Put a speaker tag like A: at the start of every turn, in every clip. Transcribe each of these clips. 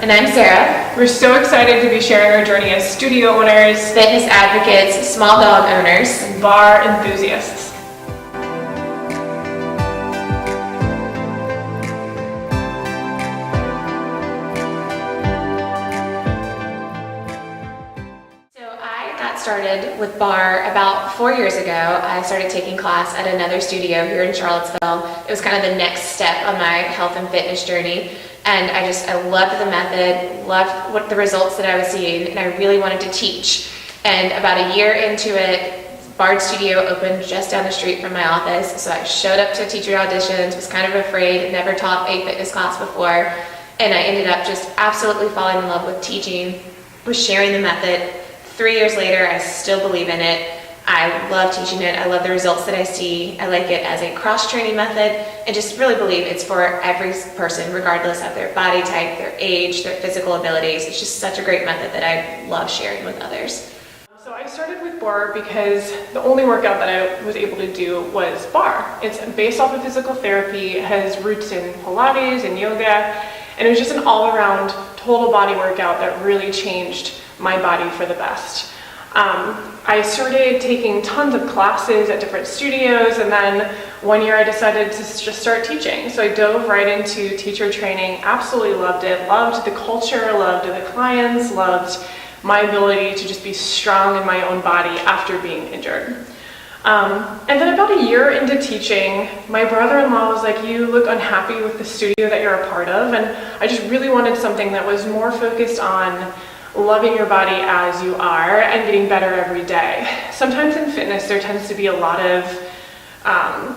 A: And I'm Sarah.
B: We're so excited to be sharing our journey as studio owners,
A: fitness advocates, small dog owners,
B: and bar enthusiasts.
A: Started with barre about 4 years ago. I started taking class at another studio here in Charlottesville. It was kind of the next step on my health and fitness journey, and I loved the method, loved what the results that I was seeing, and I really wanted to teach. And about a year into it, barre studio opened just down the street from my office, so I showed up to teacher auditions, was kind of afraid, never taught a fitness class before, and I ended up just absolutely falling in love with teaching, with sharing the method. 3 years later, I still believe in it. I love teaching it. I love the results that I see. I like it as a cross-training method, and just really believe it's for every person, regardless of their body type, their age, their physical abilities. It's just such a great method that I love sharing with others.
B: So I started with barre because the only workout that I was able to do was barre. It's based off of physical therapy, it has roots in Pilates and yoga, and it was just an all-around total body workout that really changed my body for the best. I started taking tons of classes at different studios, and then one year I decided to just start teaching. So I dove right into teacher training, absolutely loved it, loved the culture, loved the clients, loved my ability to just be strong in my own body after being injured. And then about a year into teaching, my brother-in-law was like, "You look unhappy with the studio that you're a part of," and I just really wanted something that was more focused on loving your body as you are and getting better every day. Sometimes in fitness there tends to be a lot of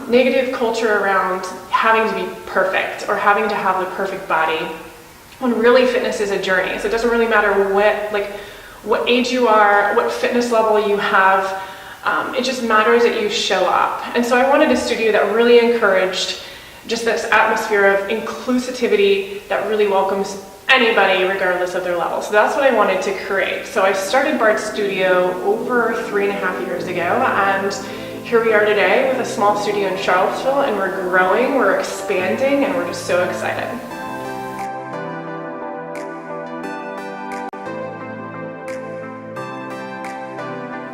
B: negative culture around having to be perfect or having to have the perfect body, when really fitness is a journey. So it doesn't really matter what age you are, what fitness level you have, it just matters that you show up. And so I wanted a studio that really encouraged just this atmosphere of inclusivity that really welcomes anybody regardless of their level. So that's what I wanted to create. So I started barre Studio over 3.5 years ago, and here we are today with a small studio in Charlottesville, and we're growing, we're expanding, and we're just so excited.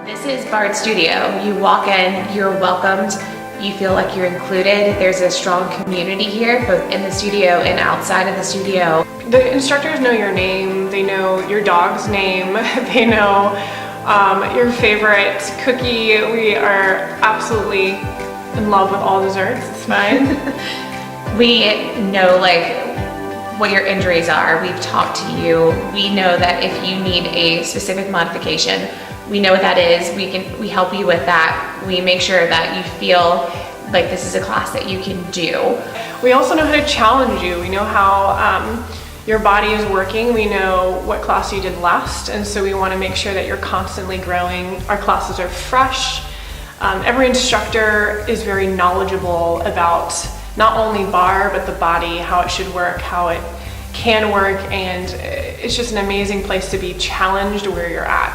A: This is barre Studio. You walk in, you're welcomed, you feel like you're included. There's a strong community here, both in the studio and outside of the studio.
B: The instructors know your name, they know your dog's name, they know your favorite cookie. We are absolutely in love with all desserts, it's fine.
A: We know what your injuries are. We've talked to you. We know that if you need a specific modification, we know what that is. We help you with that. We make sure that you feel like this is a class that you can do.
B: We also know how to challenge you. We know how your body is working. We know what class you did last, and so we want to make sure that you're constantly growing. Our classes are fresh. Every instructor is very knowledgeable about not only barre, but the body, how it should work, how it can work, and it's just an amazing place to be challenged where you're at.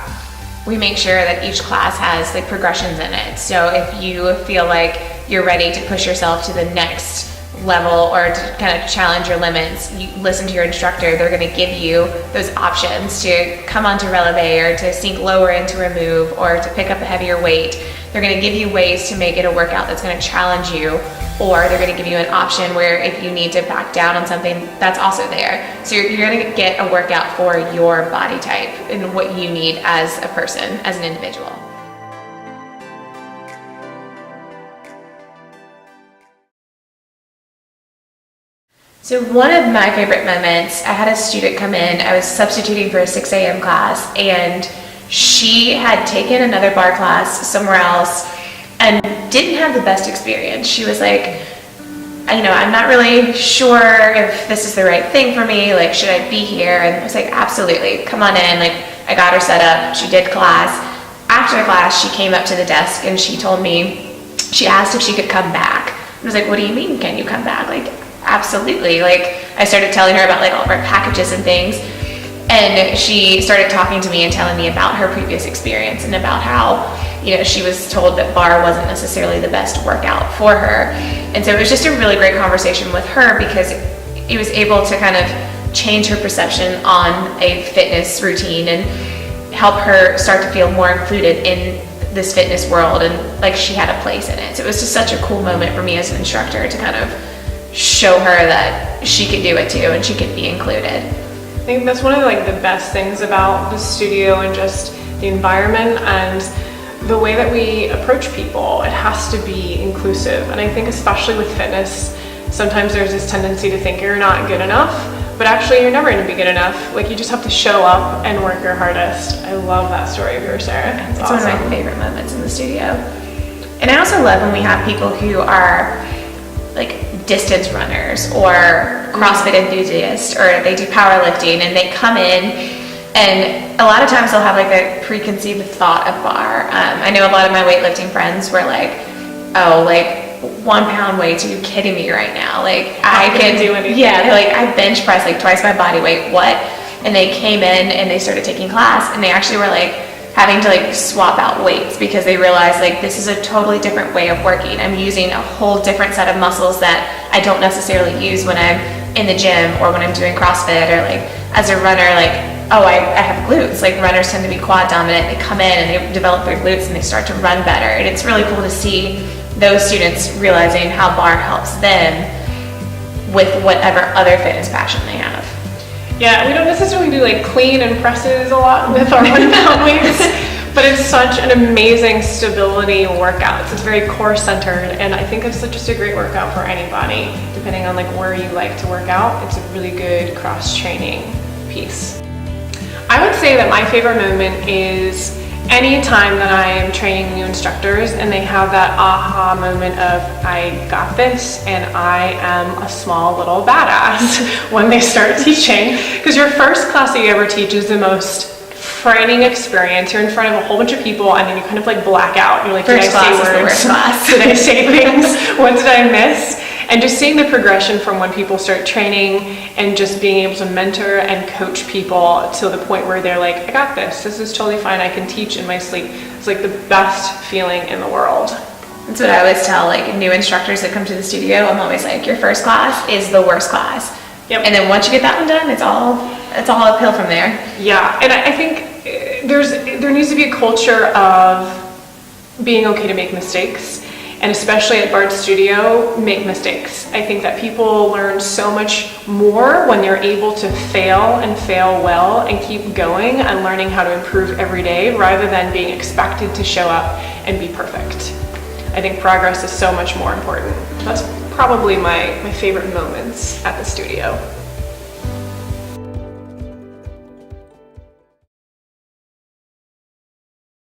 A: We make sure that each class has progressions in it. So if you feel like you're ready to push yourself to the next level or to kind of challenge your limits, you listen to your instructor. They're going to give you those options to come onto releve or to sink lower into remove or to pick up a heavier weight. They're going to give you ways to make it a workout that's going to challenge you, or they're going to give you an option where if you need to back down on something, that's also there. So you're going to get a workout for your body type and what you need as a person, as an individual. So one of my favorite moments, I had a student come in, I was substituting for a 6 a.m. class, and she had taken another barre class somewhere else and didn't have the best experience. She was like, I'm not really sure if this is the right thing for me, should I be here? And I was like, absolutely, come on in. I got her set up, she did class. After the class, she came up to the desk and she told me, she asked if she could come back. I was like, what do you mean, can you come back? Absolutely. I started telling her about all of our packages and things, and she started talking to me and telling me about her previous experience and about how, she was told that barre wasn't necessarily the best workout for her. And so it was just a really great conversation with her because it was able to kind of change her perception on a fitness routine and help her start to feel more included in this fitness world and like she had a place in it. So it was just such a cool moment for me as an instructor to kind of show her that she could do it too and she could be included.
B: I think that's one of like the best things about the studio and just the environment and the way that we approach people. It has to be inclusive, and I think especially with fitness, sometimes there's this tendency to think you're not good enough, but actually you're never going to be good enough. Like, you just have to show up and work your hardest. I love that story of yours, Sarah.
A: It's awesome. One of my favorite moments in the studio. And I also love when we have people who are like distance runners or CrossFit enthusiasts, or they do powerlifting and they come in, and a lot of times they'll have like a preconceived thought of barre. I know a lot of my weightlifting friends were like, oh, like 1 pound weights, are you kidding me right now? Like, I can
B: do anything.
A: Yeah, they're like, I bench press like twice my body weight, what? And they came in and they started taking class, and they actually were like having to like swap out weights because they realized like this is a totally different way of working. I'm using a whole different set of muscles that I don't necessarily use when I'm in the gym or when I'm doing CrossFit, or like as a runner, like, oh, I have glutes. Like, runners tend to be quad dominant. They come in and they develop their glutes and they start to run better. And it's really cool to see those students realizing how barre helps them with whatever other fitness passion they have.
B: Yeah, we don't necessarily do like clean and presses a lot with our 1 pound weights, but it's such an amazing stability workout. It's very core centered, and I think it's just a great workout for anybody, depending on like where you like to work out. It's a really good cross training piece. I would say that my favorite moment is any time that I am training new instructors and they have that aha moment of, I got this and I am a small little badass when they start teaching. Because your first class that you ever teach is the most frightening experience. You're in front of a whole bunch of people and then you kind of like black out. You're like, did I say words? Did I say things? What did I miss? And just seeing the progression from when people start training and just being able to mentor and coach people to the point where they're like, I got this. This is totally fine. I can teach in my sleep. It's like the best feeling in the world.
A: That's what I always tell like new instructors that come to the studio. I'm always like, your first class is the worst class. Yep. And then once you get that one done, it's all uphill from there.
B: Yeah, and I think there needs to be a culture of being okay to make mistakes. And especially at Bard Studio, make mistakes. I think that people learn so much more when they're able to fail and fail well and keep going and learning how to improve every day rather than being expected to show up and be perfect. I think progress is so much more important. That's probably my favorite moments at the studio.